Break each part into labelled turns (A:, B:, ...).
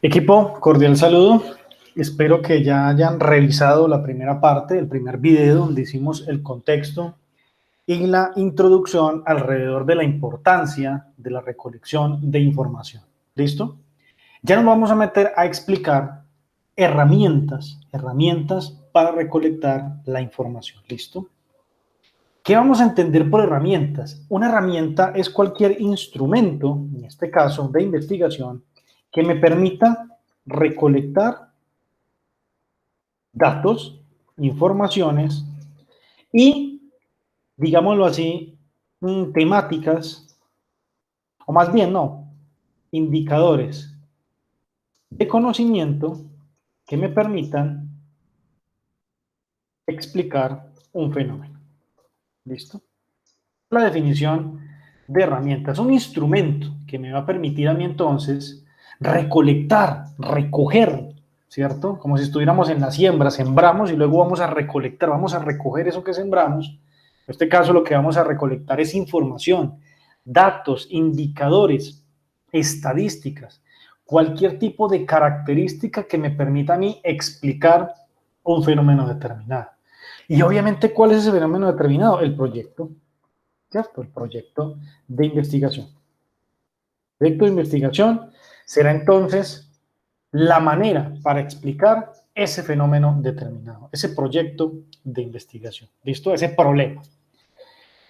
A: Equipo, cordial saludo. Espero que ya hayan revisado la primera parte, el primer video donde hicimos el contexto y la introducción alrededor de la importancia de la recolección de información. ¿Listo? Ya nos vamos a meter a explicar herramientas para recolectar la información. ¿Listo? ¿Qué vamos a entender por herramientas? Una herramienta es cualquier instrumento, en este caso de investigación, que me permita recolectar datos, informaciones y, digámoslo así, temáticas, o más bien no, indicadores de conocimiento que me permitan explicar un fenómeno. ¿Listo? La definición de herramienta es un instrumento que me va a permitir a mí entonces recolectar, recoger, ¿cierto? Como si estuviéramos en la siembra, sembramos y luego vamos a recolectar, vamos a recoger eso que sembramos. En este caso lo que vamos a recolectar es información, datos, indicadores, estadísticas, cualquier tipo de característica que me permita a mí explicar un fenómeno determinado. Y obviamente, ¿cuál es ese fenómeno determinado? El proyecto, ¿cierto? El proyecto de investigación. El proyecto de investigación será entonces la manera para explicar ese fenómeno determinado, ese proyecto de investigación. ¿Listo? Ese problema.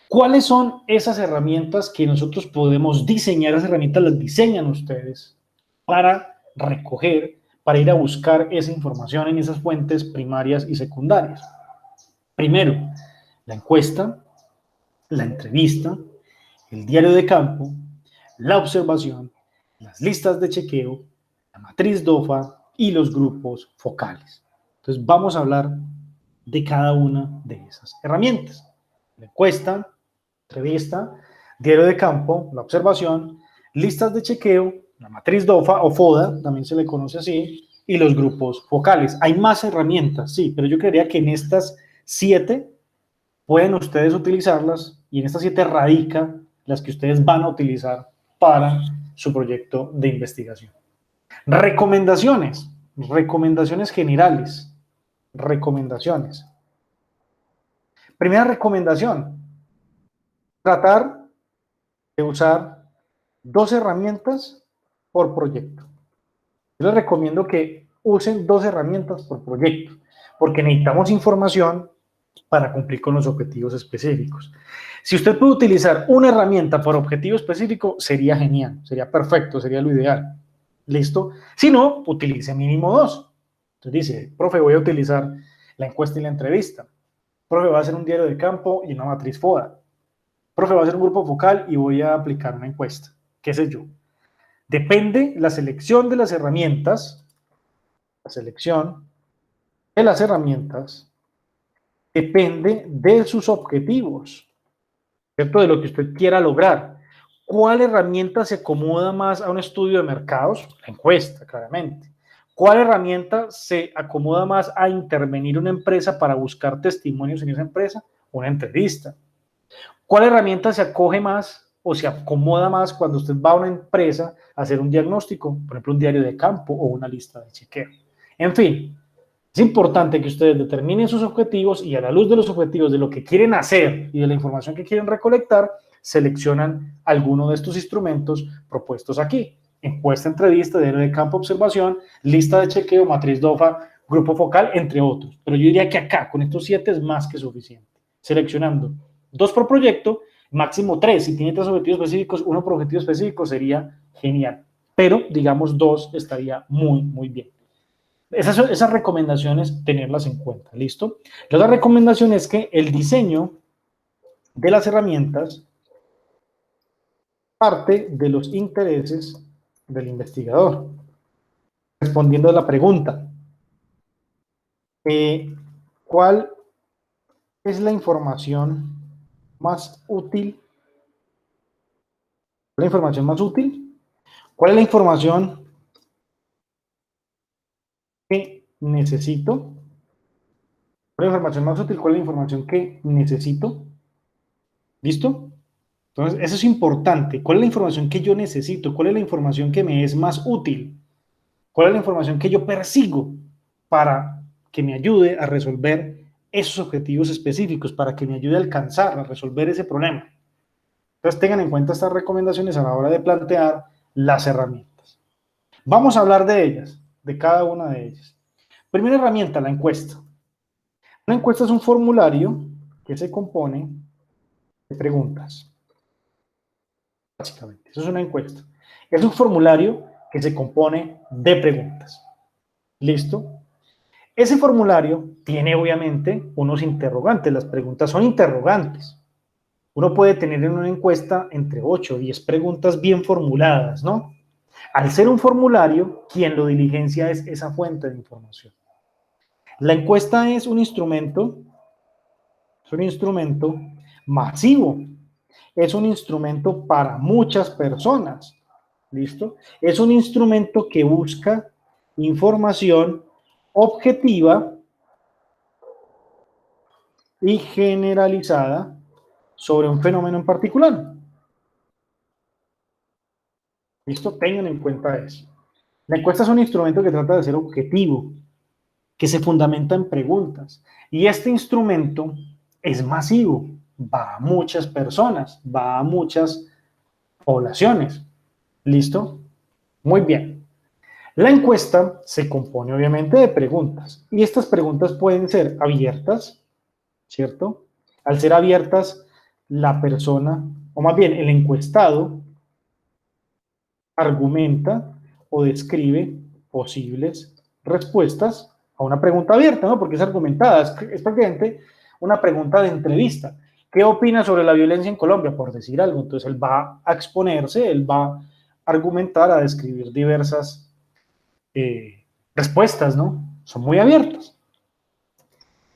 A: ¿Cuáles son esas herramientas que nosotros podemos diseñar? Esas herramientas las diseñan ustedes para recoger, para ir a buscar esa información en esas fuentes primarias y secundarias. Primero, la encuesta, la entrevista, el diario de campo, la observación, las listas de chequeo, la matriz DOFA y los grupos focales. Entonces vamos a hablar de cada una de esas herramientas. La encuesta, entrevista, diario de campo, la observación, listas de chequeo, la matriz DOFA o FODA, también se le conoce así, y los grupos focales. Hay más herramientas, sí, pero yo creería que en estas 7 pueden ustedes utilizarlas y en estas 7 radica las que ustedes van a utilizar para su proyecto de investigación. Recomendaciones, recomendaciones generales, recomendaciones. Primera recomendación, tratar de usar 2 herramientas por proyecto. Yo les recomiendo que usen 2 herramientas por proyecto, porque necesitamos información para cumplir con los objetivos específicos. Si usted puede utilizar una herramienta por objetivo específico, sería genial, sería perfecto, sería lo ideal. ¿Listo? Si no, utilice mínimo 2. Entonces dice, profe, voy a utilizar la encuesta y la entrevista. Profe, va a hacer un diario de campo y una matriz FODA. Profe, va a hacer un grupo focal y voy a aplicar una encuesta. ¿Qué sé yo? Depende la selección de las herramientas, la selección de las herramientas depende de sus objetivos, ¿cierto? De lo que usted quiera lograr. ¿Cuál herramienta se acomoda más a un estudio de mercados? La encuesta, claramente. ¿Cuál herramienta se acomoda más a intervenir una empresa para buscar testimonios en esa empresa? Una entrevista. ¿Cuál herramienta se acoge más o se acomoda más cuando usted va a una empresa a hacer un diagnóstico? Por ejemplo, un diario de campo o una lista de chequeo. En fin, es importante que ustedes determinen sus objetivos y a la luz de los objetivos de lo que quieren hacer y de la información que quieren recolectar, seleccionan alguno de estos instrumentos propuestos aquí. Encuesta, entrevista, diario de campo, observación, lista de chequeo, matriz DOFA, grupo focal, entre otros. Pero yo diría que acá, con estos 7 es más que suficiente. Seleccionando 2 por proyecto, máximo 3. Si tiene 3 objetivos específicos, 1 por objetivo específico sería genial. Pero, digamos, 2 estaría muy, muy bien. Esas recomendaciones, tenerlas en cuenta, ¿listo? La otra recomendación es que el diseño de las herramientas parte de los intereses del investigador. Respondiendo a la pregunta, ¿cuál es la información más útil? ¿La información más útil? ¿Cuál es la información que necesito? ¿Cuál es la información más útil? ¿Cuál es la información que necesito? ¿Listo? Entonces, eso es importante. ¿Cuál es la información que yo necesito? ¿Cuál es la información que me es más útil? ¿Cuál es la información que yo persigo para que me ayude a resolver esos objetivos específicos, para que me ayude a alcanzar, a resolver ese problema? Entonces tengan en cuenta estas recomendaciones a la hora de plantear las herramientas. Vamos a hablar de ellas, de cada una de ellas. Primera herramienta, la encuesta. Una encuesta es un formulario que se compone de preguntas. Básicamente, eso es una encuesta. Es un formulario que se compone de preguntas. ¿Listo? Ese formulario tiene obviamente unos interrogantes. Las preguntas son interrogantes. Uno puede tener en una encuesta entre 8 o 10 preguntas bien formuladas, ¿no? Al ser un formulario, quien lo diligencia es esa fuente de información. La encuesta es un instrumento masivo, es un instrumento para muchas personas, ¿listo? Es un instrumento que busca información objetiva y generalizada sobre un fenómeno en particular. ¿Listo? Tengan en cuenta eso. La encuesta es un instrumento que trata de ser objetivo, que se fundamenta en preguntas. Y este instrumento es masivo, va a muchas personas, va a muchas poblaciones. ¿Listo? Muy bien. La encuesta se compone obviamente de preguntas. Y estas preguntas pueden ser abiertas, ¿cierto? Al ser abiertas, la persona, o más bien el encuestado, argumenta o describe posibles respuestas a una pregunta abierta, ¿no? Porque es argumentada, es prácticamente una pregunta de entrevista. ¿Qué opina sobre la violencia en Colombia? Por decir algo. Entonces él va a exponerse, él va a argumentar, a describir diversas respuestas, ¿no? Son muy abiertas.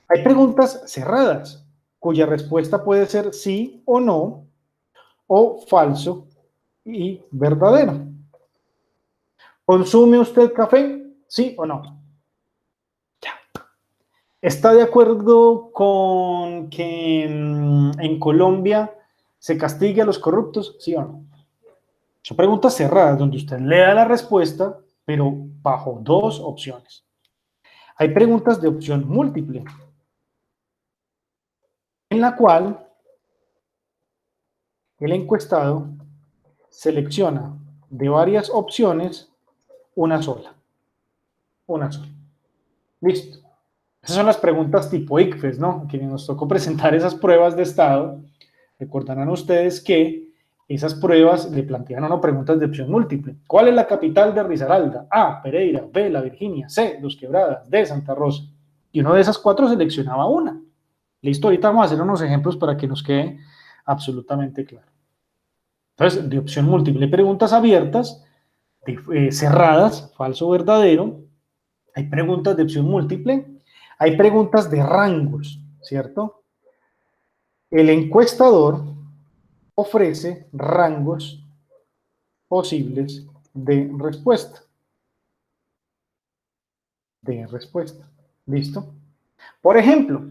A: Hay preguntas cerradas, cuya respuesta puede ser sí o no, o falso y verdadero. ¿Consume usted café? ¿Sí o no? Ya. ¿Está de acuerdo con que en Colombia se castigue a los corruptos? ¿Sí o no? Son preguntas cerradas donde usted le da la respuesta, pero bajo dos opciones. Hay preguntas de opción múltiple, en la cual el encuestado selecciona de varias opciones una sola. Una sola. Listo. Esas son las preguntas tipo ICFES, ¿no? Que nos tocó presentar esas pruebas de estado. Recordarán ustedes que esas pruebas le plantean a uno preguntas de opción múltiple. ¿Cuál es la capital de Risaralda? A, Pereira, B, La Virginia, C, Los Quebradas, D, Santa Rosa. Y uno de esas cuatro seleccionaba una. Listo, ahorita vamos a hacer unos ejemplos para que nos quede absolutamente claro. Entonces, de opción múltiple, preguntas abiertas, cerradas, falso o verdadero. Hay preguntas de opción múltiple. Hay preguntas de rangos, ¿cierto? El encuestador ofrece rangos posibles de respuesta. ¿Listo? Por ejemplo,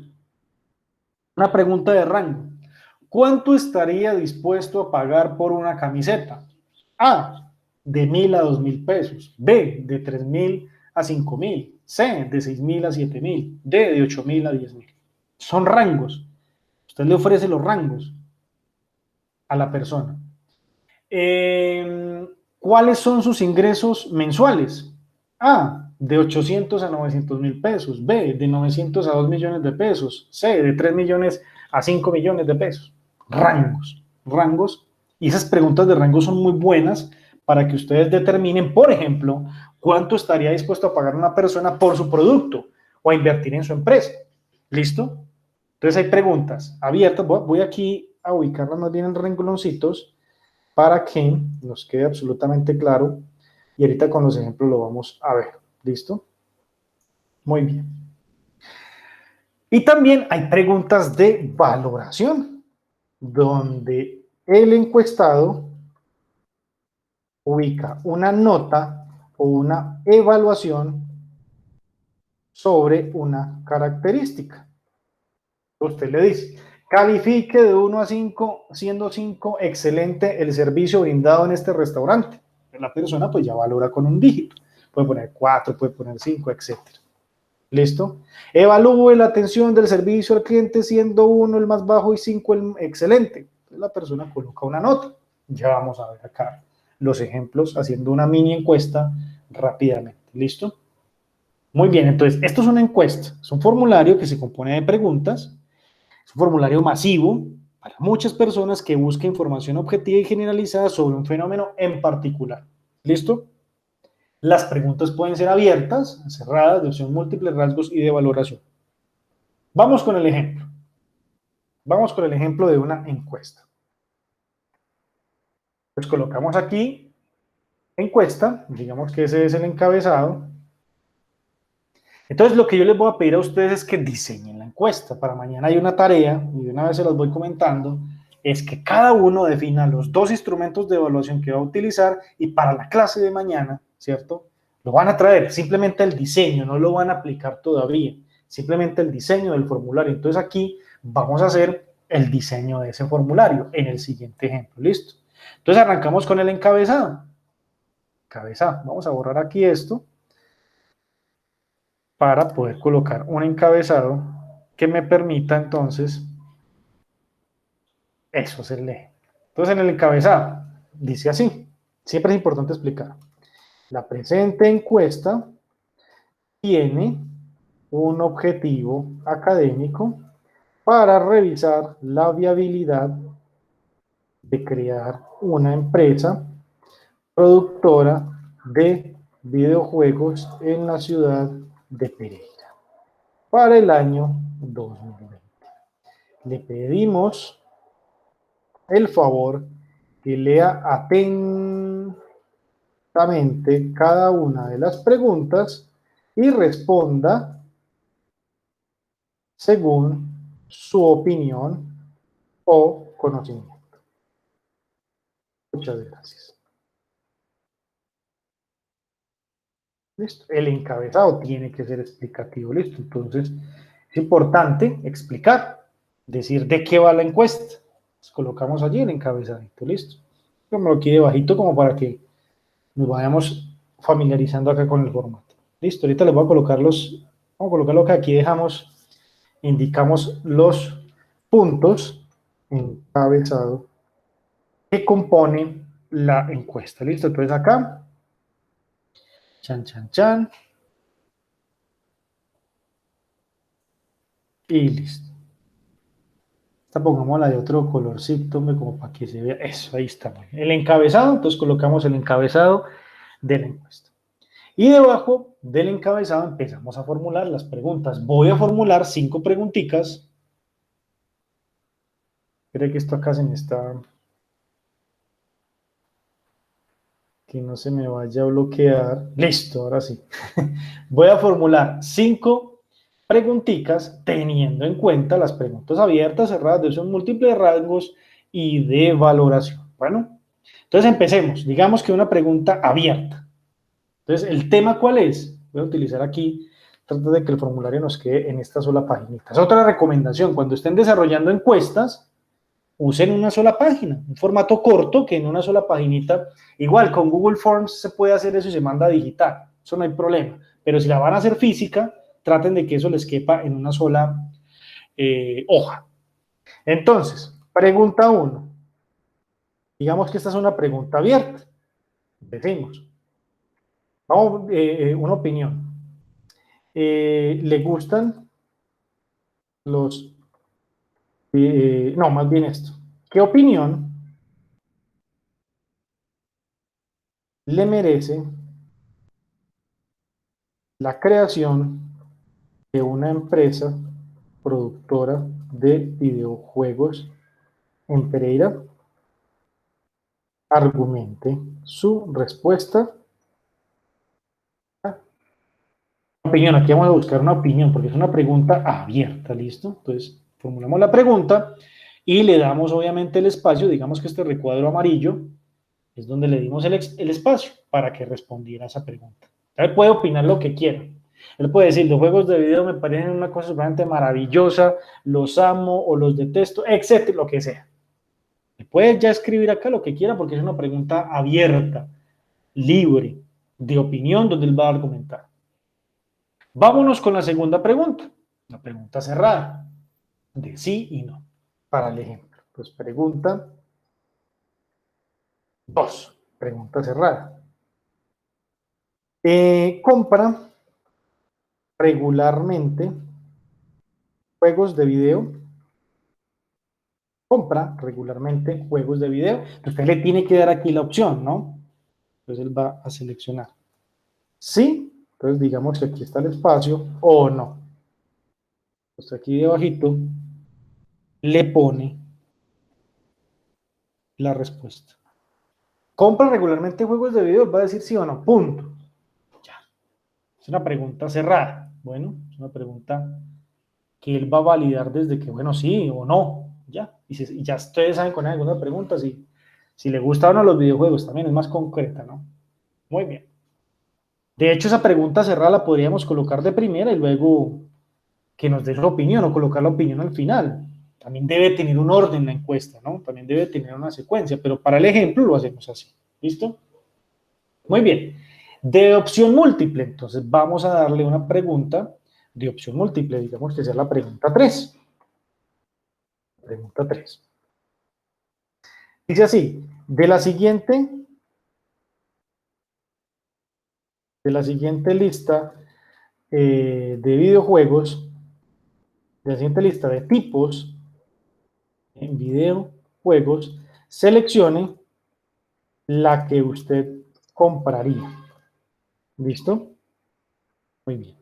A: una pregunta de rango. ¿Cuánto estaría dispuesto a pagar por una camiseta? A, de 1.000 a 2.000 pesos. B, de 3.000 a 5.000. C, de 6.000 a 7.000. D, de 8.000 a 10.000. Son rangos. Usted le ofrece los rangos a la persona. ¿Cuáles son sus ingresos mensuales? A, de 800 a 900.000 pesos. B, de 900 a 2 millones de pesos. C, de 3 millones a 5 millones de pesos. Rangos. Y esas preguntas de rango son muy buenas para que ustedes determinen, por ejemplo, cuánto estaría dispuesto a pagar una persona por su producto o a invertir en su empresa. ¿Listo? Entonces hay preguntas abiertas. Voy aquí a ubicarlas más bien en rengloncitos para que nos quede absolutamente claro. Y ahorita con los ejemplos lo vamos a ver. ¿Listo? Muy bien. Y también hay preguntas de valoración, donde el encuestado ubica una nota o una evaluación sobre una característica. Usted le dice, califique de 1 a 5, siendo 5 excelente el servicio brindado en este restaurante. La persona pues ya valora con un dígito. puede poner 4, puede poner 5, etcétera. ¿Listo? Evalúe la atención del servicio al cliente siendo 1 el más bajo y 5 el excelente. Entonces la persona coloca una nota. Ya vamos a ver acá los ejemplos haciendo una mini encuesta rápidamente. ¿Listo? Muy bien, entonces esto es una encuesta. Es un formulario que se compone de preguntas. Es un formulario masivo para muchas personas que busca información objetiva y generalizada sobre un fenómeno en particular. ¿Listo? Las preguntas pueden ser abiertas, cerradas, de opción múltiple, rasgos y de valoración. Vamos con el ejemplo. Vamos con el ejemplo de una encuesta. Pues colocamos aquí encuesta, digamos que ese es el encabezado. Entonces lo que yo les voy a pedir a ustedes es que diseñen la encuesta. Para mañana hay una tarea, y de una vez se las voy comentando, es que cada uno defina los 2 instrumentos de evaluación que va a utilizar y para la clase de mañana, ¿cierto? Lo van a traer, simplemente el diseño, no lo van a aplicar todavía, simplemente el diseño del formulario. Entonces aquí vamos a hacer el diseño de ese formulario en el siguiente ejemplo, ¿listo? Entonces arrancamos con el encabezado. Encabezado, vamos a borrar aquí esto para poder colocar un encabezado que me permita entonces eso se lee. Entonces en el encabezado dice así, siempre es importante explicar. La presente encuesta tiene un objetivo académico para revisar la viabilidad de crear una empresa productora de videojuegos en la ciudad de Pereira para el año 2020. Le pedimos el favor que lea atentamente cada una de las preguntas y responda según su opinión o conocimiento. Muchas gracias. Listo. El encabezado tiene que ser explicativo. Listo. Entonces, es importante explicar, decir de qué va la encuesta. Entonces, colocamos allí el encabezadito. Listo. Como aquí debajito como para que nos vayamos familiarizando acá con el formato. Listo. Ahorita les voy a colocar vamos a colocar lo que aquí dejamos, indicamos los puntos encabezado que componen la encuesta. Listo. Entonces acá, chan, chan, chan. Y listo. Esta pongámosla de otro colorcito, como para que se vea. Eso, ahí está. El encabezado, entonces colocamos el encabezado de la encuesta. Y debajo del encabezado empezamos a formular las preguntas. Voy a formular 5 preguntitas. Creo que esto acá se me está... Que no se me vaya a bloquear. Listo, ahora sí. Voy a formular 5 preguntitas teniendo en cuenta las preguntas abiertas, cerradas, de opción múltiple de rasgos y de valoración. Bueno, entonces empecemos. Digamos que una pregunta abierta. Entonces, ¿el tema cuál es? Voy a utilizar aquí, trata de que el formulario nos quede en esta sola paginita. Es otra recomendación. Cuando estén desarrollando encuestas, usen una sola página, un formato corto que en una sola paginita, igual con Google Forms se puede hacer eso y se manda digital, eso no hay problema, pero si la van a hacer física, traten de que eso les quepa en una sola hoja. Entonces, pregunta 1, digamos que esta es una pregunta abierta, decimos, vamos, una opinión, ¿le gustan los, no, más bien esto, ¿qué opinión le merece la creación de una empresa productora de videojuegos en Pereira? Argumente su respuesta. Opinión, aquí vamos a buscar una opinión porque es una pregunta abierta, ¿listo? Entonces, formulamos la pregunta y le damos obviamente el espacio, digamos que este recuadro amarillo es donde le dimos el espacio para que respondiera a esa pregunta. Él puede opinar lo que quiera. Él puede decir, los juegos de video me parecen una cosa realmente maravillosa, los amo o los detesto, etcétera, lo que sea. Puede ya escribir acá lo que quiera porque es una pregunta abierta, libre, de opinión donde él va a argumentar. Vámonos con la segunda pregunta, la pregunta cerrada, de sí y no, para el ejemplo. Pues pregunta 2, pregunta cerrada. Compra regularmente juegos de video. Compra regularmente juegos de video. Usted le tiene que dar aquí la opción, ¿no? Entonces él va a seleccionar sí, entonces digamos que aquí está el espacio, o no. Entonces aquí debajito le pone la respuesta. ¿Compra regularmente juegos de video? Va a decir sí o no, punto. Ya. Es una pregunta cerrada. Bueno, es una pregunta que él va a validar desde que, bueno, sí o no. Ya. Y ya ustedes saben con alguna pregunta si le gustan o no los videojuegos, también es más concreta, ¿no? Muy bien. De hecho, esa pregunta cerrada la podríamos colocar de primera y luego que nos dé su opinión o colocar la opinión al final. También debe tener un orden la encuesta, ¿no? También debe tener una secuencia, pero para el ejemplo lo hacemos así. ¿Listo? Muy bien. De opción múltiple, entonces vamos a darle una pregunta de opción múltiple, digamos que sea la pregunta 3. Pregunta 3. Dice así, de la siguiente lista de videojuegos, de la siguiente lista de tipos en videojuegos, seleccione la que usted compraría. ¿Listo? Muy bien.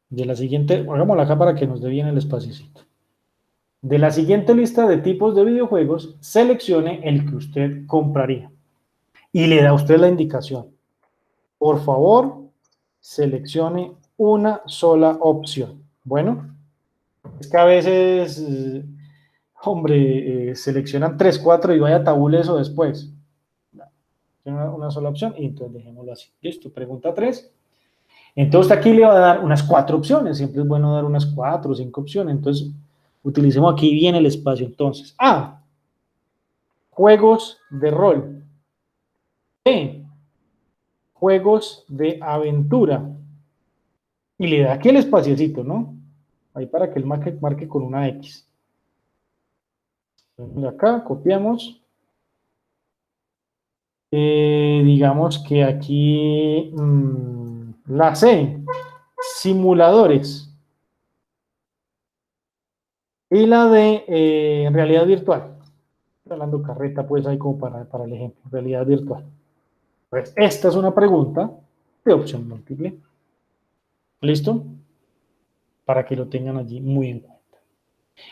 A: De la siguiente, hagámosla acá para que nos dé bien el espacito. De la siguiente lista de tipos de videojuegos, seleccione el que usted compraría. Y le da a usted la indicación. Por favor, seleccione una sola opción. Bueno, es que a veces, hombre, seleccionan 3, 4 y vaya tabule eso después. Una sola opción y entonces dejémoslo así. Listo, pregunta 3. Entonces aquí le va a dar unas 4 opciones, siempre es bueno dar unas 4 o 5 opciones, entonces utilicemos aquí bien el espacio. Entonces, A, juegos de rol. B, juegos de aventura. Y le da aquí el espaciocito, ¿no? Ahí para que el marque con una X. Entonces, acá copiamos. Digamos que aquí la C, simuladores. Y la de realidad virtual. Estoy hablando carreta, pues ahí como para el ejemplo, realidad virtual. Pues esta es una pregunta de opción múltiple. ¿Listo? Para que lo tengan allí muy en cuenta.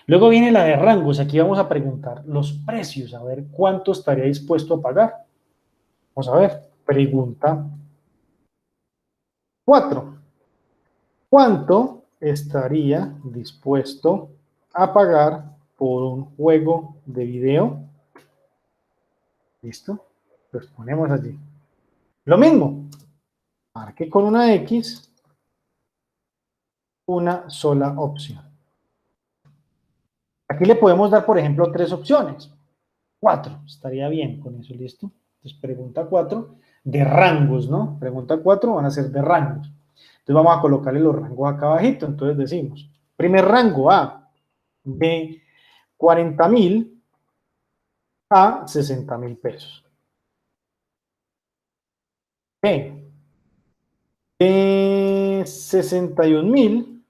A: Luego viene la de rangos. Aquí vamos a preguntar los precios, a ver cuánto estaría dispuesto a pagar. Vamos a ver. Pregunta 4. ¿Cuánto estaría dispuesto a pagar por un juego de video? ¿Listo? Los ponemos allí. Lo mismo. Marque con una X una sola opción. Aquí le podemos dar, por ejemplo, 3 opciones. 4, estaría bien con eso, ¿listo? Entonces, pregunta 4, de rangos, ¿no? Pregunta 4 van a ser de rangos. Entonces, vamos a colocarle los rangos acá abajito. Entonces, decimos, primer rango A, de 40,000 a 60,000 pesos. B, de 61,000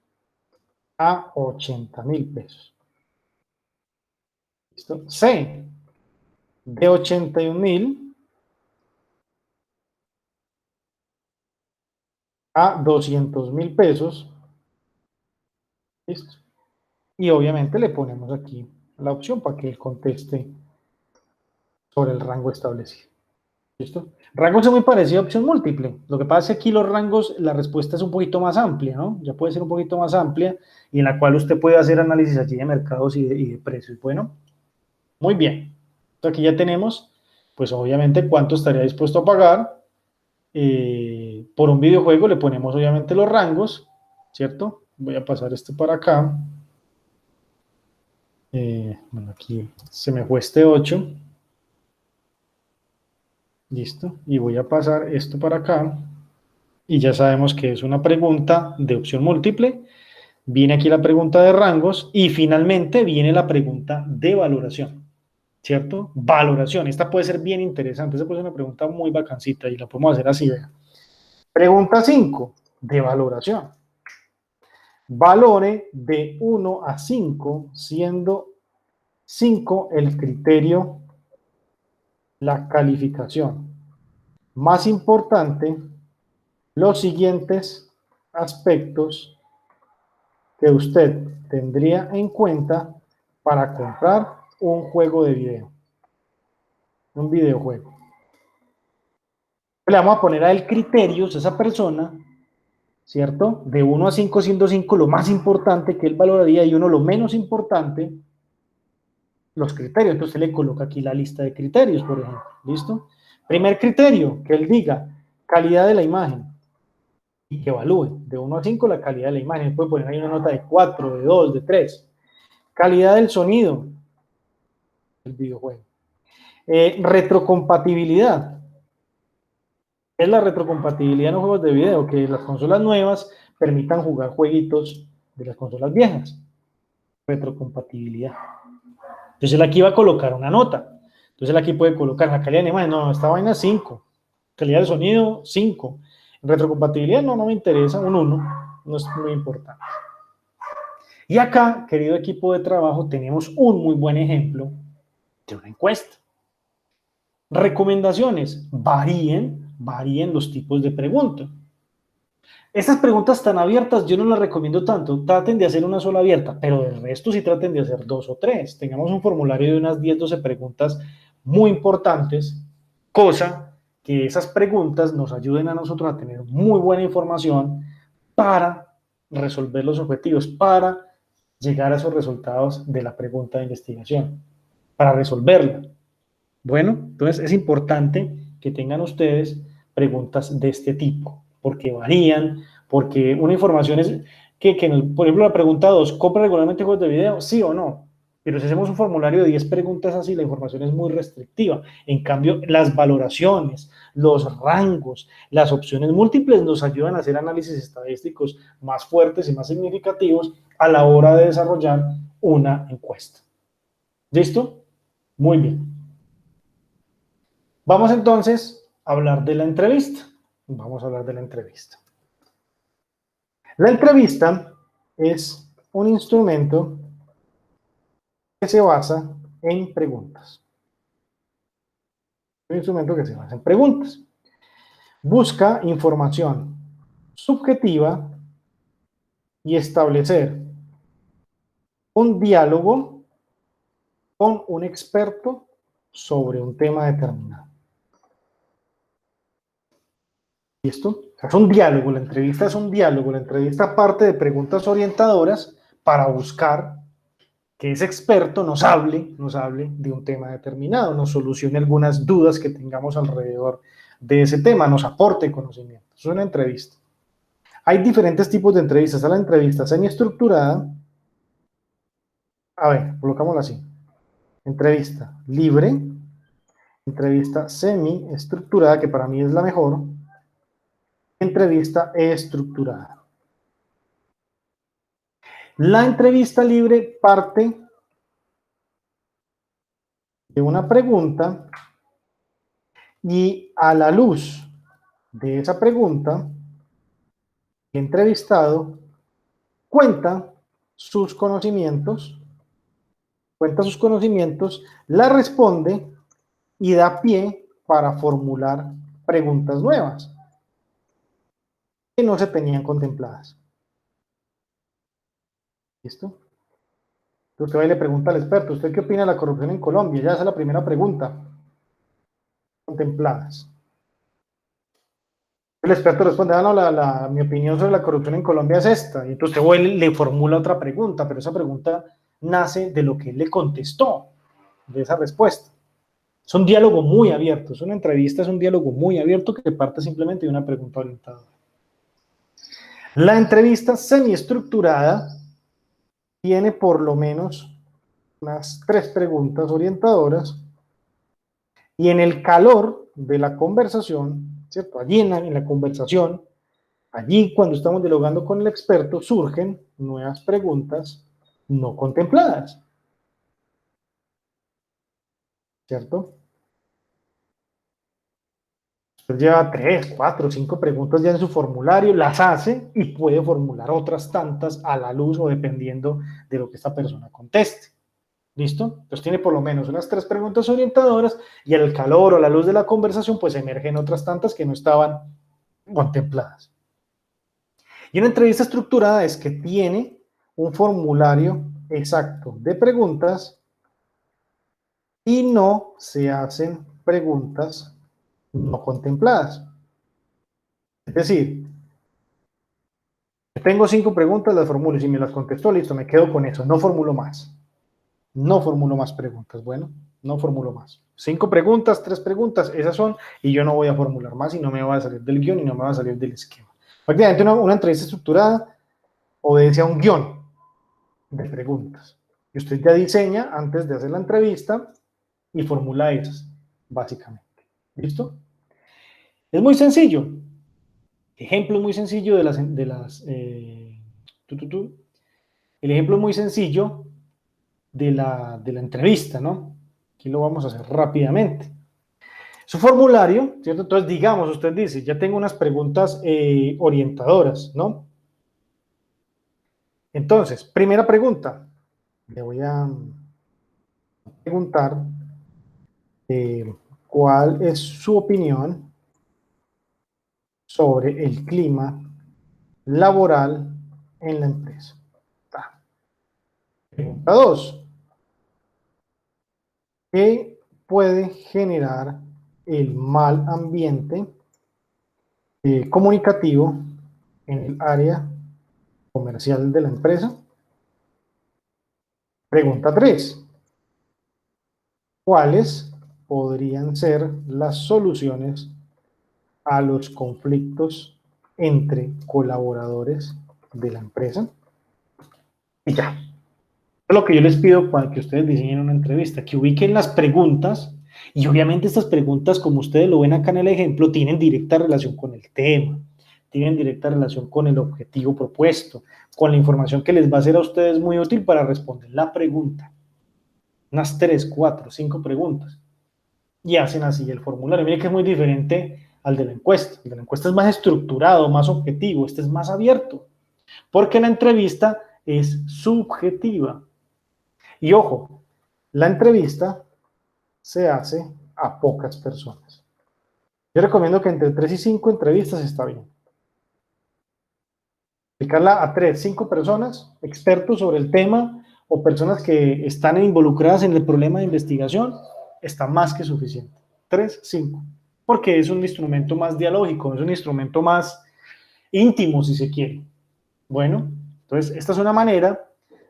A: a 80,000 pesos. ¿Listo? C, de 81,000 a 200,000 pesos. ¿Listo? Y obviamente le ponemos aquí la opción para que él conteste sobre el rango establecido. ¿Listo? Rangos es muy parecido a opción múltiple. Lo que pasa es que aquí los rangos, la respuesta es un poquito más amplia, ¿no? Ya puede ser un poquito más amplia y en la cual usted puede hacer análisis allí de mercados y de precios. Bueno, muy bien. Entonces aquí ya tenemos, pues obviamente, cuánto estaría dispuesto a pagar por un videojuego. Le ponemos obviamente los rangos, ¿cierto? Voy a pasar esto para acá. Bueno, aquí se me fue este 8. Listo. Y voy a pasar esto para acá. Y ya sabemos que es una pregunta de opción múltiple. Viene aquí la pregunta de rangos y finalmente viene la pregunta de valoración, ¿cierto? Valoración. Esta puede ser bien interesante. Esta puede ser una pregunta muy bacancita y la podemos hacer así, vean. Pregunta 5, de valoración. Valore de 1 a 5, siendo 5 el criterio, la calificación más importante, los siguientes aspectos que usted tendría en cuenta para comprar un juego de video, un videojuego. Le vamos a poner a él criterios, esa persona, ¿cierto? De 1 a 5, siendo 5 lo más importante que él valoraría y 1 lo menos importante, los criterios. Entonces usted le coloca aquí la lista de criterios, por ejemplo. ¿Listo? Primer criterio, que él diga calidad de la imagen y que evalúe de 1 a 5 la calidad de la imagen. Puede poner ahí una nota de 4, de 2, de 3. Calidad del sonido del videojuego. Retrocompatibilidad. Es la retrocompatibilidad en los juegos de video, que las consolas nuevas permitan jugar jueguitos de las consolas viejas. Retrocompatibilidad. Entonces él aquí va a colocar una nota. Entonces él aquí puede colocar la calidad de la imagen. No, esta vaina es 5. Calidad de sonido, 5. Retrocompatibilidad, no me interesa, un 1. No es muy importante. Y acá, querido equipo de trabajo, tenemos un muy buen ejemplo de una encuesta. Recomendaciones. Varíen los tipos de preguntas. Estas preguntas tan abiertas yo no las recomiendo tanto. Traten de hacer una sola abierta, pero del resto sí traten de hacer 2 o 3. Tengamos un formulario de unas 10, 12 preguntas muy importantes, cosa que esas preguntas nos ayuden a nosotros a tener muy buena información para resolver los objetivos, para llegar a esos resultados de la pregunta de investigación, para resolverla. Bueno, entonces es importante que tengan ustedes preguntas de este tipo, porque varían, porque una información es por ejemplo, la pregunta 2, ¿compra regularmente juegos de video? Sí o no. Pero si hacemos un formulario de 10 preguntas así, la información es muy restrictiva. En cambio, las valoraciones, los rangos, las opciones múltiples nos ayudan a hacer análisis estadísticos más fuertes y más significativos a la hora de desarrollar una encuesta. ¿Listo? Muy bien. Vamos entonces a hablar de la entrevista. Vamos a hablar de la entrevista. La entrevista es un instrumento que se basa en preguntas. Un instrumento que se basa en preguntas. Busca información subjetiva y establecer un diálogo con un experto sobre un tema determinado. ¿Listo? Es un diálogo, la entrevista es un diálogo, la entrevista parte de preguntas orientadoras para buscar que ese experto nos hable de un tema determinado, nos solucione algunas dudas que tengamos alrededor de ese tema, nos aporte conocimiento. Eso es una entrevista. Hay diferentes tipos de entrevistas. Está la entrevista semiestructurada. A ver, colocámosla así. Entrevista libre, entrevista semiestructurada, que para mí es la mejor, entrevista estructurada. La entrevista libre parte de una pregunta y a la luz de esa pregunta, el entrevistado cuenta sus conocimientos, la responde y da pie para formular preguntas nuevas que no se tenían contempladas. ¿Listo? Usted va y le pregunta al experto, ¿usted qué opina de la corrupción en Colombia? Ya esa es la primera pregunta. Contempladas. El experto responde, no, mi opinión sobre la corrupción en Colombia es esta. Y entonces usted le formula otra pregunta, pero esa pregunta nace de lo que él le contestó, de esa respuesta. Es un diálogo muy abierto, es una entrevista, es un diálogo muy abierto que parte simplemente de una pregunta orientada. La entrevista semiestructurada tiene por lo menos unas 3 preguntas orientadoras y en el calor de la conversación, ¿cierto? Allí en la conversación, allí cuando estamos dialogando con el experto, surgen nuevas preguntas no contempladas, ¿cierto? Usted lleva 3, 4, 5 preguntas ya en su formulario, las hace y puede formular otras tantas a la luz o dependiendo de lo que esta persona conteste. ¿Listo? Entonces tiene por lo menos unas 3 preguntas orientadoras y al calor o a la luz de la conversación pues emergen otras tantas que no estaban contempladas. Y una entrevista estructurada es que tiene un formulario exacto de preguntas y no se hacen preguntas no contempladas. Es decir, tengo 5 preguntas, las formulo y si me las contestó, listo, me quedo con eso, no formulo más. No formulo más preguntas, bueno, no formulo más. 5 preguntas, 3 preguntas, esas son, y yo no voy a formular más y no me va a salir del guión y no me va a salir del esquema. Prácticamente una entrevista estructurada obedece a un guión de preguntas. Y usted ya diseña antes de hacer la entrevista y formula esas, básicamente. ¿Listo? Es muy sencillo. Ejemplo muy sencillo el ejemplo muy sencillo de la entrevista, ¿no? Aquí lo vamos a hacer rápidamente. Su formulario, ¿cierto? Entonces, digamos, usted dice, ya tengo unas preguntas orientadoras, ¿no? Entonces, primera pregunta. Le voy a preguntar cuál es su opinión sobre el clima laboral en la empresa. Pregunta 2. ¿Qué puede generar el mal ambiente comunicativo en el área comercial de la empresa? Pregunta 3. ¿Cuáles podrían ser las soluciones a los conflictos entre colaboradores de la empresa? Y ya. Es lo que yo les pido para que ustedes diseñen una entrevista, que ubiquen las preguntas y obviamente estas preguntas, como ustedes lo ven acá en el ejemplo, tienen directa relación con el tema, tienen directa relación con el objetivo propuesto, con la información que les va a ser a ustedes muy útil para responder la pregunta. Unas 3, 4, 5 preguntas. Y hacen así el formulario. Miren que es muy diferente al de la encuesta. El de la encuesta es más estructurado, más objetivo, este es más abierto, porque la entrevista es subjetiva. Y ojo, la entrevista se hace a pocas personas. Yo recomiendo que entre 3 y 5 entrevistas está bien. Aplicarla a 3, 5 personas, expertos sobre el tema o personas que están involucradas en el problema de investigación, está más que suficiente. 3, 5. Porque es un instrumento más dialógico, es un instrumento más íntimo, si se quiere. Bueno, entonces esta es una manera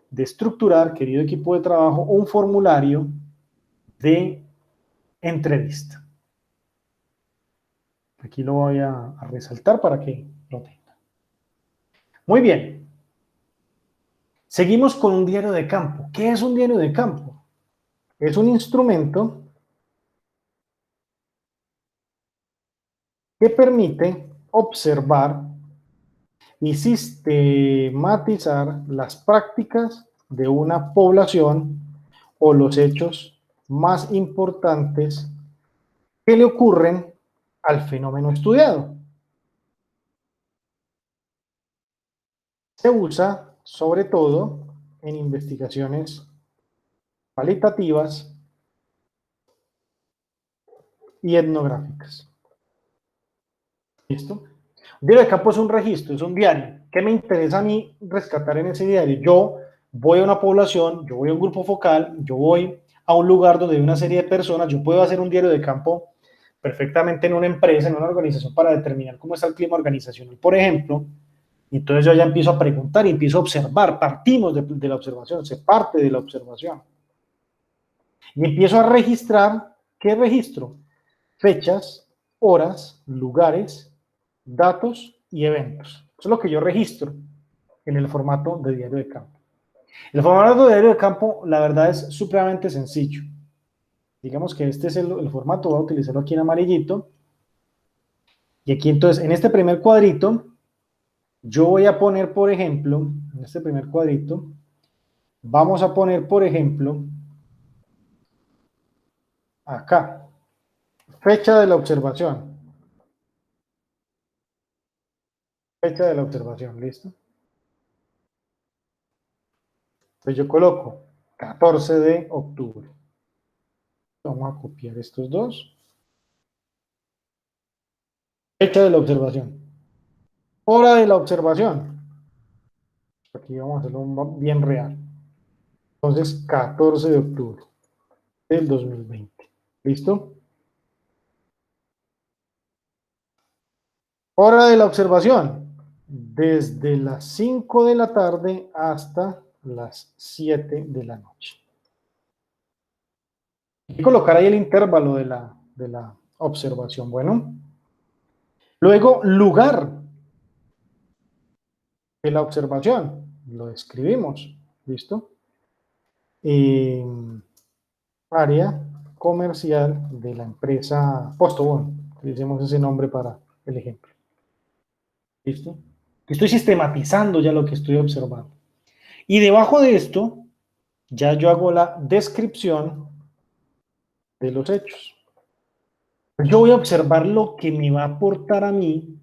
A: de estructurar, querido equipo de trabajo, un formulario de entrevista. Aquí lo voy a resaltar para que lo tengan. Muy bien. Seguimos con un diario de campo. ¿Qué es un diario de campo? Es un instrumento que permite observar y sistematizar las prácticas de una población o los hechos más importantes que le ocurren al fenómeno estudiado. Se usa sobre todo en investigaciones cualitativas y etnográficas. ¿Listo? Un diario de campo es un registro, es un diario. ¿Qué me interesa a mí rescatar en ese diario? Yo voy a una población, yo voy a un grupo focal, yo voy a un lugar donde hay una serie de personas, yo puedo hacer un diario de campo perfectamente en una empresa, en una organización para determinar cómo está el clima organizacional, por ejemplo. Y entonces yo ya empiezo a preguntar y empiezo a observar, partimos de la observación, se parte de la observación. Y empiezo a registrar, ¿qué registro? Fechas, horas, lugares, datos y eventos. Eso es lo que yo registro en el formato de diario de campo. El formato de diario de campo, la verdad, es supremamente sencillo. Digamos que este es el formato, voy a utilizarlo aquí en amarillito. Y aquí entonces, en este primer cuadrito, yo voy a poner, por ejemplo, en este primer cuadrito, vamos a poner, por ejemplo, acá, fecha de la observación. Fecha de la observación, ¿listo? Entonces yo coloco 14 de octubre. Vamos a copiar estos dos. Fecha de la observación. Hora de la observación. Aquí vamos a hacerlo bien real. Entonces, 14 de octubre del 2020. ¿Listo? Hora de la observación. Desde las 5 de la tarde hasta las 7 de la noche. Hay que colocar ahí el intervalo de la observación. Bueno. Luego, lugar de la observación. Lo escribimos. ¿Listo? Área comercial de la empresa Postobón. Utilicemos ese nombre para el ejemplo. ¿Listo? Estoy sistematizando ya lo que estoy observando. Y debajo de esto, ya yo hago la descripción de los hechos. Yo voy a observar lo que me va a aportar a mí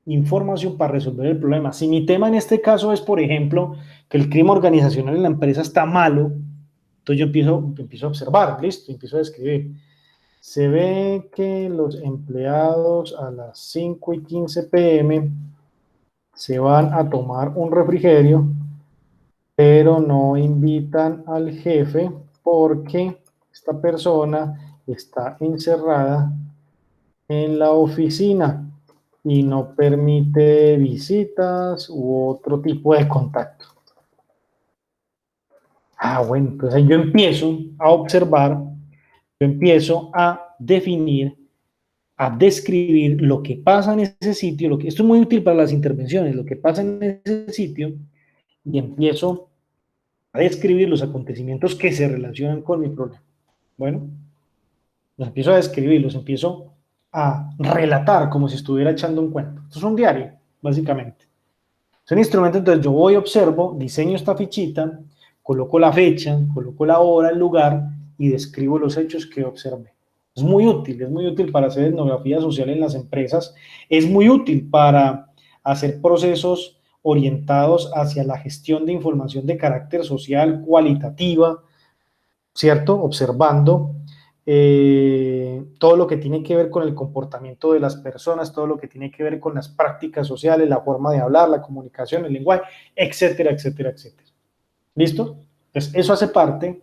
A: información para resolver el problema. Si mi tema en este caso es, por ejemplo, que el clima organizacional en la empresa está malo, entonces yo empiezo a observar, listo, empiezo a describir. Se ve que los empleados a las 5:15 p.m. se van a tomar un refrigerio, pero no invitan al jefe porque esta persona está encerrada en la oficina y no permite visitas u otro tipo de contacto. Bueno, entonces yo empiezo a observar, yo empiezo a definir, a describir lo que pasa en ese sitio, esto es muy útil para las intervenciones, lo que pasa en ese sitio, y empiezo a describir los acontecimientos que se relacionan con mi problema. Bueno, los empiezo a describir, los empiezo a relatar como si estuviera echando un cuento. Esto es un diario, básicamente. Es un instrumento, entonces yo voy, observo, diseño esta fichita, coloco la fecha, coloco la hora, el lugar y describo los hechos que observé. Es muy útil para hacer etnografía social en las empresas, es muy útil para hacer procesos orientados hacia la gestión de información de carácter social, cualitativa, ¿cierto? Observando todo lo que tiene que ver con el comportamiento de las personas, todo lo que tiene que ver con las prácticas sociales, la forma de hablar, la comunicación, el lenguaje, etcétera, etcétera, etcétera. ¿Listo? Entonces, eso hace parte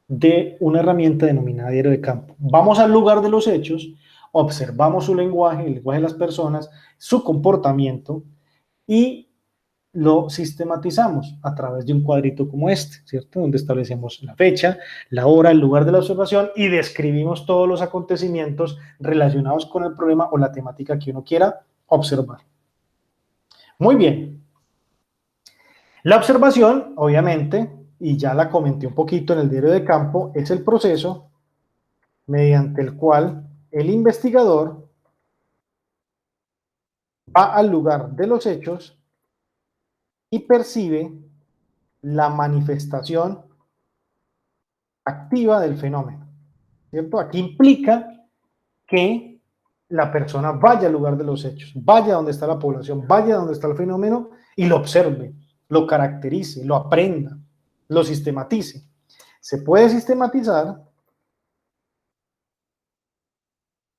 A: de una herramienta denominada diario de campo. Vamos al lugar de los hechos, observamos su lenguaje, el lenguaje de las personas, su comportamiento y lo sistematizamos a través de un cuadrito como este, ¿cierto? Donde establecemos la fecha, la hora, el lugar de la observación y describimos todos los acontecimientos relacionados con el problema o la temática que uno quiera observar. Muy bien. La observación, obviamente, y ya la comenté un poquito en el diario de campo, es el proceso mediante el cual el investigador va al lugar de los hechos y percibe la manifestación activa del fenómeno, ¿cierto? Aquí implica que la persona vaya al lugar de los hechos, vaya donde está la población, vaya donde está el fenómeno y lo observe, lo caracterice, lo aprenda, lo sistematice. Se puede sistematizar,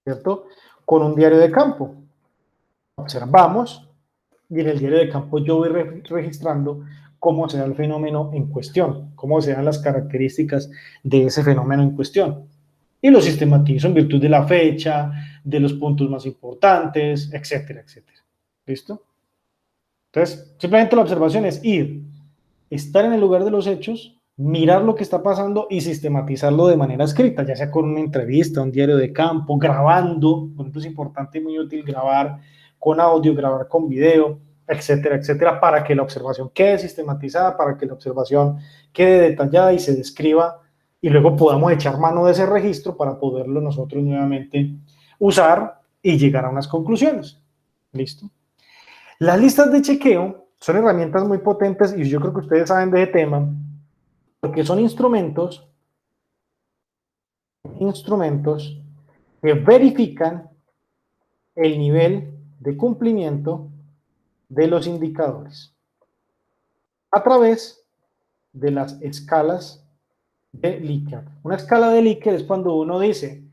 A: ¿cierto? Con un diario de campo. Observamos y en el diario de campo yo voy registrando cómo se da el fenómeno en cuestión, cómo se dan las características de ese fenómeno en cuestión. Y lo sistematizo en virtud de la fecha, de los puntos más importantes, etcétera, etcétera. ¿Listo? Entonces, simplemente la observación es ir, estar en el lugar de los hechos, mirar lo que está pasando y sistematizarlo de manera escrita, ya sea con una entrevista, un diario de campo, grabando, por ejemplo, es importante y muy útil grabar con audio, grabar con video, etcétera, etcétera, para que la observación quede sistematizada, para que la observación quede detallada y se describa y luego podamos echar mano de ese registro para poderlo nosotros nuevamente usar y llegar a unas conclusiones. ¿Listo? Las listas de chequeo son herramientas muy potentes y yo creo que ustedes saben de ese tema, porque son instrumentos que verifican el nivel de cumplimiento de los indicadores a través de las escalas de Likert. Una escala de Likert es cuando uno dice,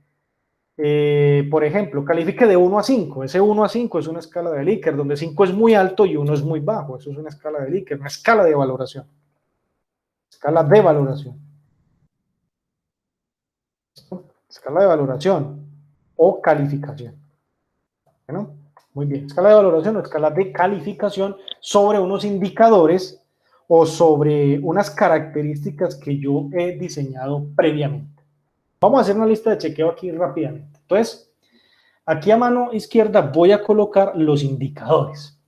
A: por ejemplo, califique de 1 a 5. Ese 1 a 5 es una escala de Likert, donde 5 es muy alto y 1 es muy bajo. Eso es una escala de Likert, una escala de valoración. Escala de valoración. Escala de valoración o calificación. Bueno, muy bien. Escala de valoración o escala de calificación sobre unos indicadores o sobre unas características que yo he diseñado previamente. Vamos a hacer una lista de chequeo aquí rápidamente. Entonces, aquí a mano izquierda voy a colocar los indicadores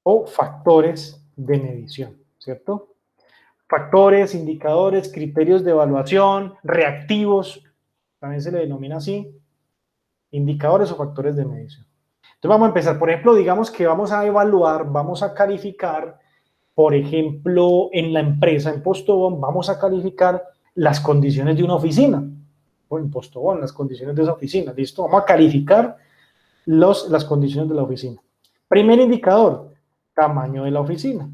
A: o factores de medición, ¿cierto? Factores, indicadores, criterios de evaluación, reactivos, también se le denomina así, indicadores o factores de medición. Entonces vamos a empezar, por ejemplo, digamos que vamos a evaluar, vamos a calificar, por ejemplo, en la empresa, en Postobón, vamos a calificar las condiciones de una oficina, o en Postobón, las condiciones de esa oficina, ¿listo? Vamos a calificar las condiciones de la oficina. Primer indicador, tamaño de la oficina,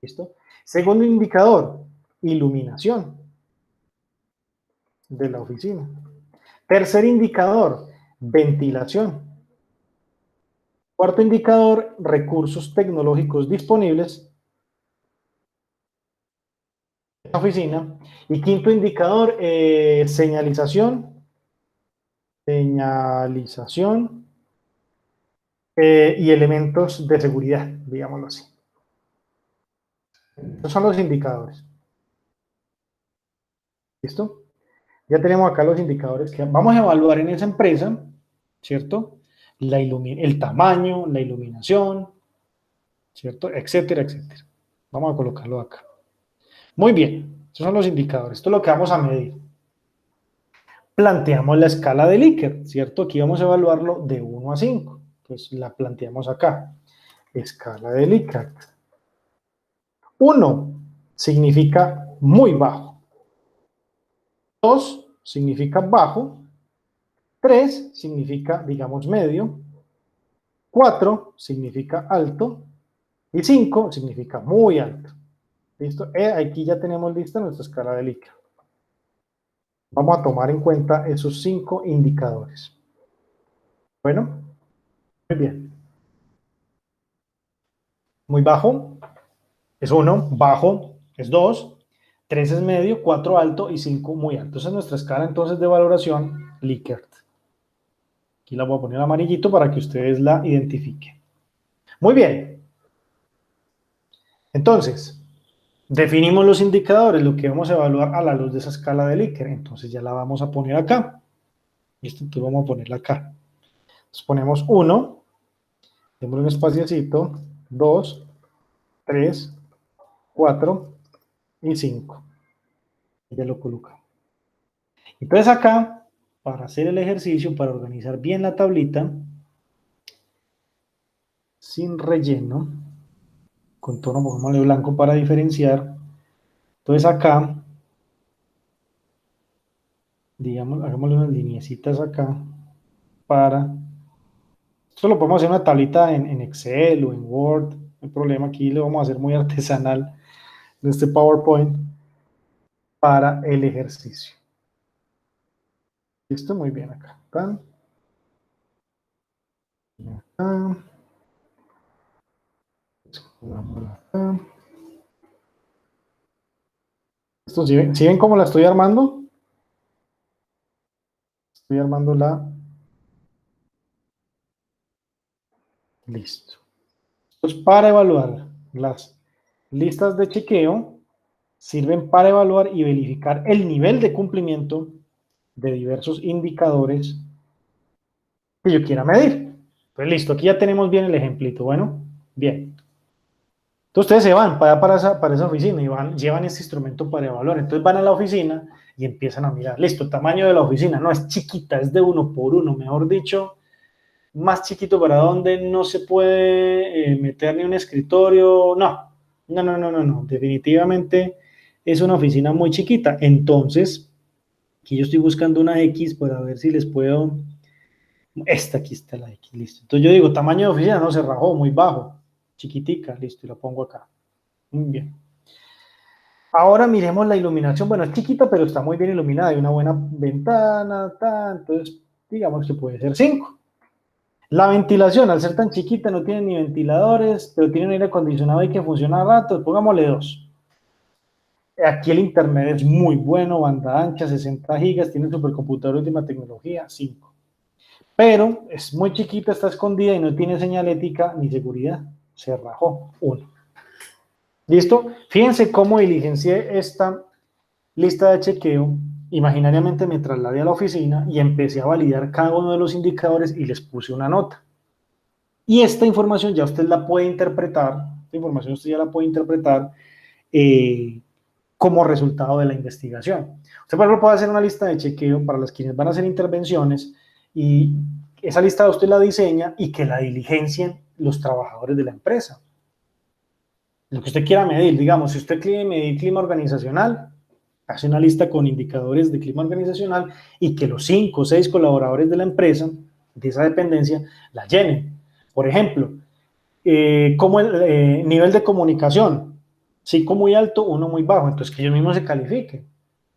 A: ¿listo? Segundo indicador, iluminación de la oficina. Tercer indicador, ventilación. Cuarto indicador, recursos tecnológicos disponibles en la oficina. Y quinto indicador, señalización y elementos de seguridad, digámoslo así. Estos son los indicadores. ¿Listo? Ya tenemos acá los indicadores que vamos a evaluar en esa empresa, ¿cierto? El tamaño, la iluminación, ¿cierto? Etcétera, etcétera. Vamos a colocarlo acá. Muy bien, estos son los indicadores. Esto es lo que vamos a medir. Planteamos la escala de Likert, ¿cierto? Aquí vamos a evaluarlo de 1 a 5. Entonces la planteamos acá. Escala de Likert. 1 significa muy bajo. 2 significa bajo. 3 significa, digamos, medio. 4 significa alto. Y 5 significa muy alto. ¿Listo? Aquí ya tenemos lista nuestra escala de Likert. Vamos a tomar en cuenta esos 5 indicadores. Bueno, muy bien. Muy bajo es 1, bajo es 2, 3 es medio, 4 alto y 5 muy alto. Esa es nuestra escala entonces de valoración Likert. Aquí la voy a poner amarillito para que ustedes la identifiquen. Muy bien. Entonces, definimos los indicadores, lo que vamos a evaluar a la luz de esa escala de Likert. Entonces ya la vamos a poner acá. Listo, entonces vamos a ponerla acá. Entonces ponemos 1, démosle un espaciocito, 2, 3, 4 y 5. Ya lo colocamos. Entonces acá, para hacer el ejercicio, para organizar bien la tablita, sin relleno, con tono, pongámosle blanco para diferenciar. Entonces acá, digamos, hagámosle unas lineecitas acá para... Esto lo podemos hacer en una tablita en Excel o en Word, no hay problema, aquí lo vamos a hacer muy artesanal en este PowerPoint para el ejercicio. ¿Listo? Muy bien acá. Acá. ¿Esto sí ven cómo la estoy armando? Estoy armando la... Listo. Entonces, para evaluar las listas de chequeo, sirven para evaluar y verificar el nivel de cumplimiento de diversos indicadores que yo quiera medir. Pues listo, aquí ya tenemos bien el ejemplito. Bueno, bien. Entonces ustedes se van para esa oficina y llevan este instrumento para evaluar. Entonces van a la oficina y empiezan a mirar. Listo, tamaño de la oficina. No, es chiquita, es de 1 por 1. Mejor dicho, más chiquito para donde no se puede meter ni un escritorio. No, no, no, no, no, no. Definitivamente es una oficina muy chiquita. Entonces, aquí yo estoy buscando una X para ver si les puedo. Aquí está la X, listo. Entonces yo digo, tamaño de oficina, no, se rajó, muy bajo, chiquitica, listo, y la pongo acá. Muy bien. Ahora miremos la iluminación. Bueno, es chiquita, pero está muy bien iluminada. Hay una buena ventana, entonces digamos que puede ser 5. La ventilación, al ser tan chiquita, no tiene ni ventiladores, pero tiene un aire acondicionado y que funciona a ratos, pongámosle 2. Aquí el internet es muy bueno, banda ancha, 60 gigas, tiene supercomputador de última tecnología, 5. Pero es muy chiquita, está escondida y no tiene señalética ni seguridad. Se rajó, 1. ¿Listo? Fíjense cómo diligencié esta lista de chequeo. Imaginariamente me trasladé a la oficina y empecé a validar cada uno de los indicadores y les puse una nota. Y esta información ya usted la puede interpretar, como resultado de la investigación. Usted, por ejemplo, puede hacer una lista de chequeo para las quienes van a hacer intervenciones y esa lista usted la diseña y que la diligencien los trabajadores de la empresa. Lo que usted quiera medir, digamos, si usted quiere medir clima organizacional, hace una lista con indicadores de clima organizacional y que los 5 o 6 colaboradores de la empresa, de esa dependencia, la llenen. Por ejemplo, como el nivel de comunicación, 5 muy alto, 1 muy bajo, entonces que ellos mismos se califiquen.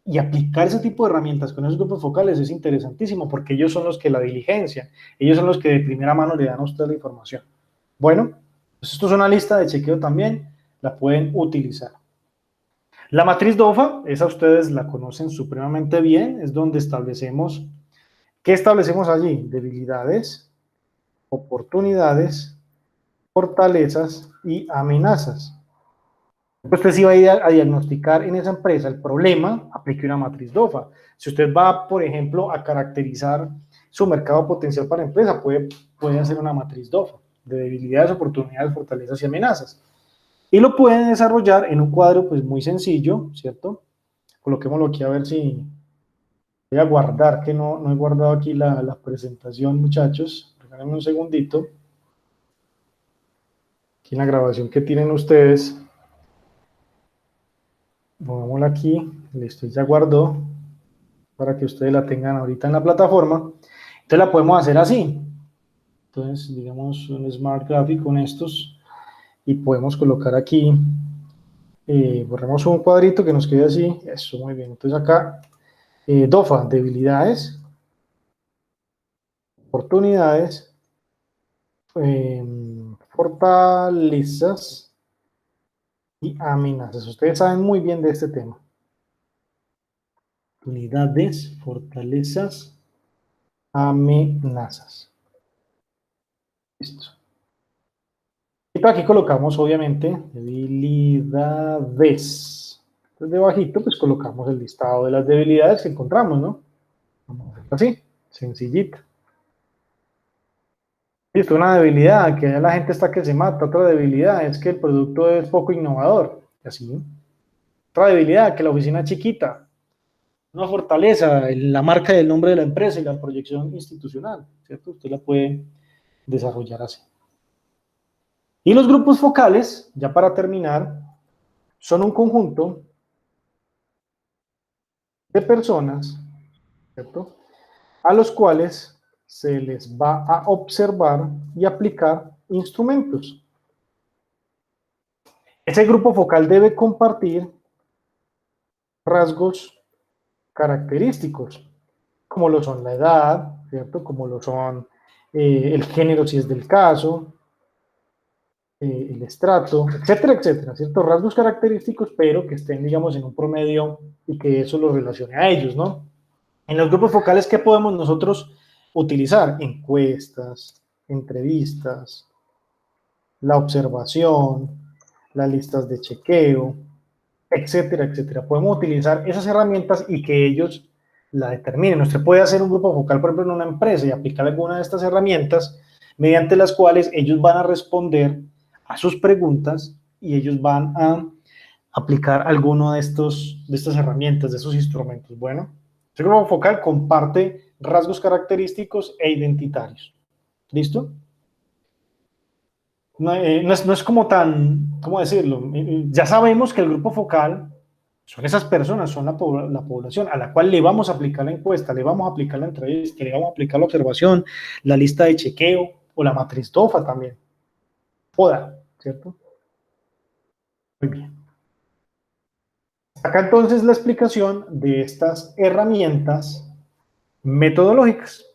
A: Y aplicar ese tipo de herramientas con esos grupos focales es interesantísimo porque ellos son los que la diligencian, ellos son los que de primera mano le dan a usted la información. Bueno, pues esto es una lista de chequeo también, la pueden utilizar. La matriz DOFA, esa ustedes la conocen supremamente bien, es donde establecemos, ¿qué establecemos allí? Debilidades, oportunidades, fortalezas y amenazas. Usted si va a diagnosticar en esa empresa el problema, aplique una matriz DOFA. Si usted va, por ejemplo, a caracterizar su mercado potencial para la empresa, puede hacer una matriz DOFA de debilidades, oportunidades, fortalezas y amenazas. Y lo pueden desarrollar en un cuadro pues muy sencillo, ¿cierto? Coloquémoslo aquí a ver si voy a guardar, que no he guardado aquí la presentación, muchachos. Regálenme un segundito. Aquí en la grabación que tienen ustedes. Pongámosla aquí, listo, ya guardó para que ustedes la tengan ahorita en la plataforma. Entonces la podemos hacer así. Entonces, digamos, un Smart Graphic con estos y podemos colocar aquí, borramos un cuadrito que nos quede así. Eso, muy bien. Entonces acá, DOFA, debilidades, oportunidades, fortalezas y amenazas. Ustedes saben muy bien de este tema. Unidades, fortalezas, amenazas. Listo. Y aquí colocamos, obviamente, debilidades. Entonces, debajito, pues colocamos el listado de las debilidades que encontramos, ¿no? Vamos a hacerlo así, sencillito. Listo, una debilidad, que la gente está que se mata. Otra debilidad es que el producto es poco innovador. Así. Otra debilidad, que la oficina es chiquita. Una fortaleza, la marca del nombre de la empresa y la proyección institucional, ¿cierto? Usted la puede desarrollar así. Y los grupos focales, ya para terminar, son un conjunto de personas, ¿cierto?, a los cuales se les va a observar y aplicar instrumentos. Ese grupo focal debe compartir rasgos característicos, como lo son la edad, ¿cierto?, como lo son el género si es del caso, el estrato, etcétera, etcétera, ¿cierto? Rasgos característicos, pero que estén, digamos, en un promedio y que eso los relacione a ellos, ¿no? En los grupos focales, ¿qué podemos nosotros utilizar? Encuestas, entrevistas, la observación, las listas de chequeo, etcétera, etcétera. Podemos utilizar esas herramientas y que ellos la determinen. Usted puede hacer un grupo focal, por ejemplo, en una empresa y aplicar alguna de estas herramientas mediante las cuales ellos van a responder a sus preguntas y ellos van a aplicar alguno de estas herramientas, de esos instrumentos. Bueno, este grupo focal comparte rasgos característicos e identitarios. ¿Listo? No es como tan, ¿cómo decirlo? Ya sabemos que el grupo focal son esas personas, son la población a la cual le vamos a aplicar la encuesta, le vamos a aplicar la entrevista, le vamos a aplicar la observación, la lista de chequeo o la matriz TOFA también. FODA, ¿cierto? Muy bien. Acá entonces la explicación de estas herramientas metodológicas.